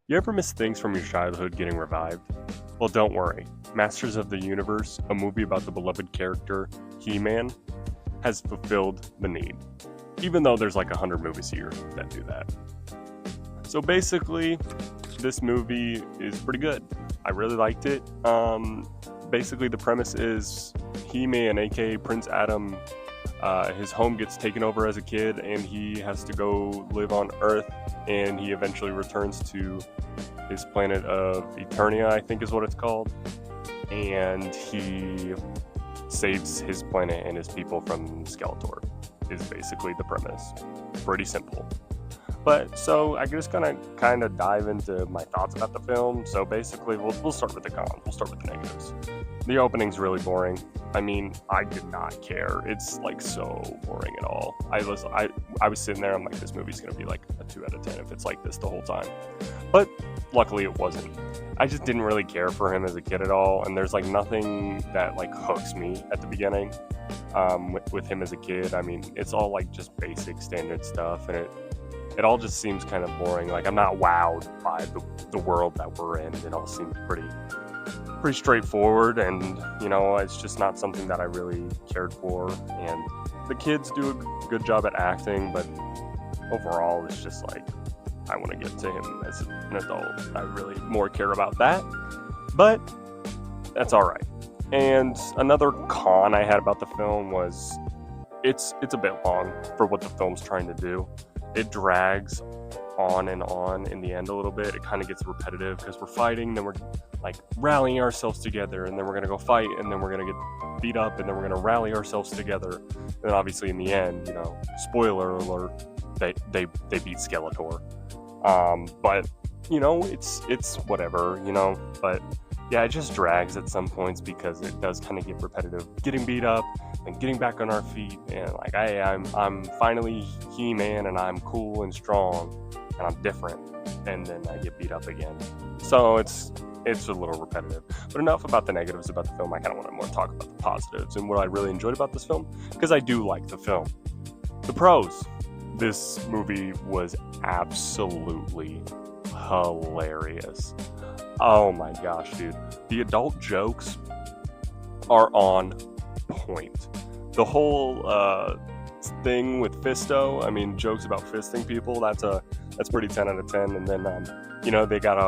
You ever miss things from your childhood getting revived? Well, don't worry. Masters of the Universe, a movie about the beloved character, He-Man, has fulfilled the need. Even though there's like 100 movies here that do that. So basically, this movie is pretty good. I really liked it. Basically, the premise is He-Man, aka Prince Adam, his home gets taken over as a kid, and he has to go live on Earth, and he eventually returns to his planet of Eternia, I think is what it's called, and he saves his planet and his people from Skeletor, is basically the premise. Pretty simple. But so I just gonna kind of dive into my thoughts about the film. So basically, we'll start with the cons. We'll start with the negatives. The opening's really boring. I mean, I did not care. It's like so boring at all. I was sitting there. I'm like, this movie's gonna be like a 2 out of 10 if it's like this the whole time. But luckily, it wasn't. I just didn't really care for him as a kid at all. And there's like nothing that like hooks me at the beginning with him as a kid. I mean, it's all like just basic standard stuff, and it all just seems kind of boring. Like, I'm not wowed by the world that we're in. It all seems pretty straightforward, and it's just not something that I really cared for. And the kids do a good job at acting, but overall it's just like, I want to get to him as an adult. I really more care about that, but that's all right. And another con I had about the film was it's a bit long for what the film's trying to do. It drags on and on in the end a little bit. It kind of gets repetitive because we're fighting, then we're like rallying ourselves together, and then we're gonna go fight, and then we're gonna get beat up, and then we're gonna rally ourselves together. And then obviously in the end, spoiler alert, they beat Skeletor. But it's whatever, but yeah, it just drags at some points because it does kind of get repetitive, getting beat up and getting back on our feet, and like, hey, I'm finally He-Man, and I'm cool and strong, and I'm different, and then I get beat up again. So it's a little repetitive. But enough about the negatives about the film. I kind of want to more talk about the positives and what I really enjoyed about this film, because I do like the film. The pros. This movie was absolutely hilarious. Oh my gosh, dude. The adult jokes are on point. The whole thing with Fisto, I mean, jokes about fisting people, that's pretty 10 out of 10. And then, they got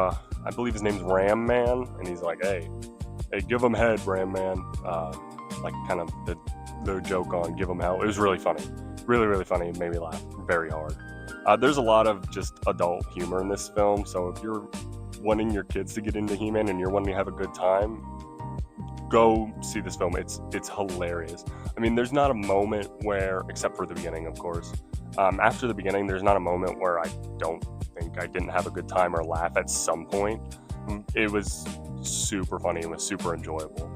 I believe his name's Ram Man, and he's like, hey, give him head, Ram Man. Like kind of the joke on give him hell. It was really funny. Really, really funny. It made me laugh very hard. There's a lot of just adult humor in this film, so if you're wanting your kids to get into He-Man and you're wanting to have a good time, go see this film. It's hilarious. I mean, there's not a moment where, except for the beginning, of course. After the beginning, there's not a moment where I don't think I didn't have a good time or laugh at some point. It was super funny. It was super enjoyable.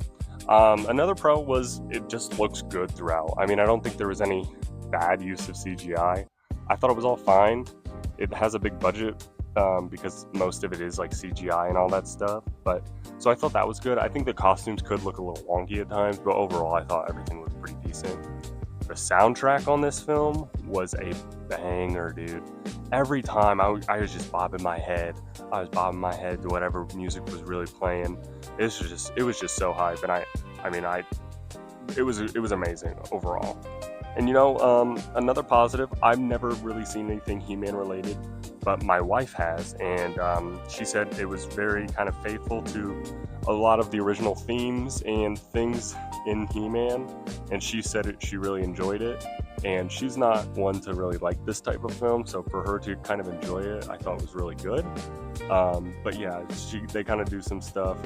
Another pro was it just looks good throughout. I mean, I don't think there was any bad use of CGI. I thought it was all fine. It has a big budget because most of it is like CGI and all that stuff. But so I thought that was good. I think the costumes could look a little wonky at times, but overall I thought everything was pretty decent. The soundtrack on this film was a banger, dude. Every time I was just bobbing my head. I was bobbing my head to whatever music was really playing. It was just so hype, and it was amazing overall. And another positive, I've never really seen anything He-Man related, but my wife has, and she said it was very kind of faithful to a lot of the original themes and things in He-Man, and she said she really enjoyed it. And she's not one to really like this type of film, so for her to kind of enjoy it, I thought was really good. But yeah, they kind of do some stuff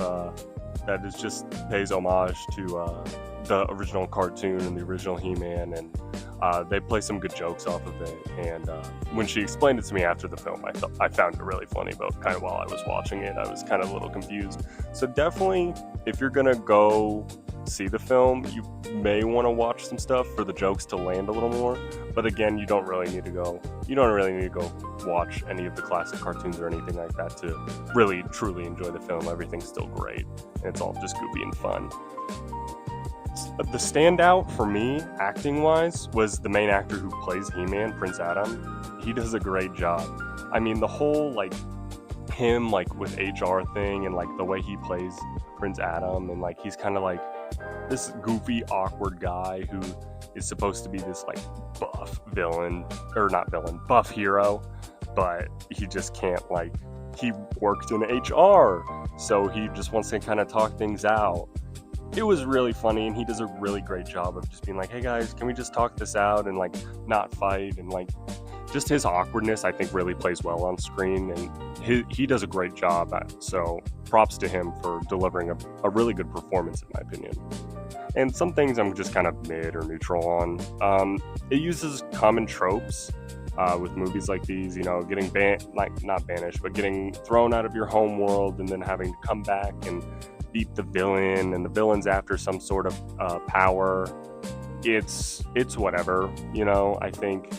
that is just pays homage to the original cartoon and the original He-Man, and they play some good jokes off of it. And when she explained it to me after the film, I found it really funny, but kind of while I was watching it, I was kind of a little confused. So definitely, if you're gonna go see the film, you may want to watch some stuff for the jokes to land a little more. But again, you don't really need to go watch any of the classic cartoons or anything like that to really truly enjoy the film. Everything's still great, and it's all just goofy and fun. The standout for me, acting-wise, was the main actor who plays He-Man, Prince Adam. He does a great job. I mean, the whole, him like with HR thing and like the way he plays Prince Adam, and like he's kind of like this goofy, awkward guy who is supposed to be this like buff villain, or not villain, buff hero, but he just can't, like, he worked in HR, so he just wants to kind of talk things out. It was really funny, and he does a really great job of just being like, hey guys, can we just talk this out and like not fight, and like just his awkwardness I think really plays well on screen, and he does a great job at it. So props to him for delivering a really good performance in my opinion. And some things I'm just kind of mid or neutral on. It uses common tropes with movies like these, you know, getting not banished, but getting thrown out of your home world and then having to come back and beat the villain, and the villain's after some sort of power. It's whatever, you know. I think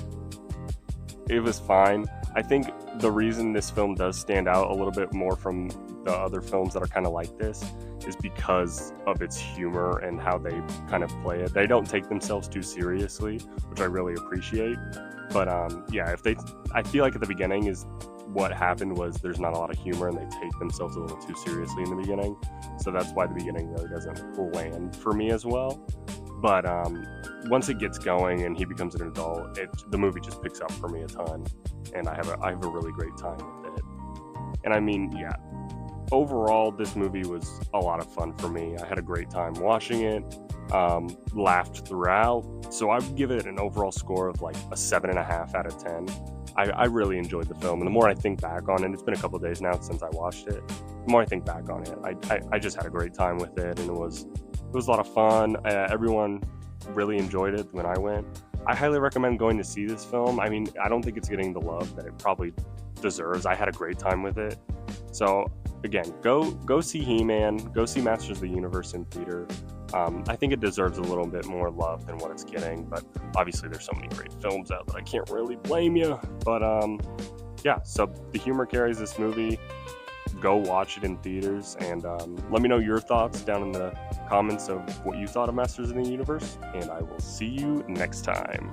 it was fine. I think the reason this film does stand out a little bit more from the other films that are kind of like this is because of its humor and how they kind of play it. They don't take themselves too seriously, which I really appreciate. But yeah, I feel like at the beginning is what happened was there's not a lot of humor, and they take themselves a little too seriously in the beginning. So that's why the beginning really doesn't land for me as well. But once it gets going and he becomes an adult, the movie just picks up for me a ton, and I have a really great time with it. And I mean, yeah, overall, this movie was a lot of fun for me. I had a great time watching it, laughed throughout. So I would give it an overall score of like a 7.5 out of 10. I really enjoyed the film, and the more I think back on it, it's been a couple of days now since I watched it. The more I think back on it, I just had a great time with it, and it was a lot of fun. Everyone really enjoyed it when I went. I highly recommend going to see this film. I mean, I don't think it's getting the love that it probably deserves. I had a great time with it. So again, go see He-Man, go see Masters of the Universe in theater. I think it deserves a little bit more love than what it's getting, but obviously there's so many great films out that I can't really blame you. But yeah, so the humor carries this movie. Go watch it in theaters, and let me know your thoughts down in the comments of what you thought of Masters of the Universe, and I will see you next time.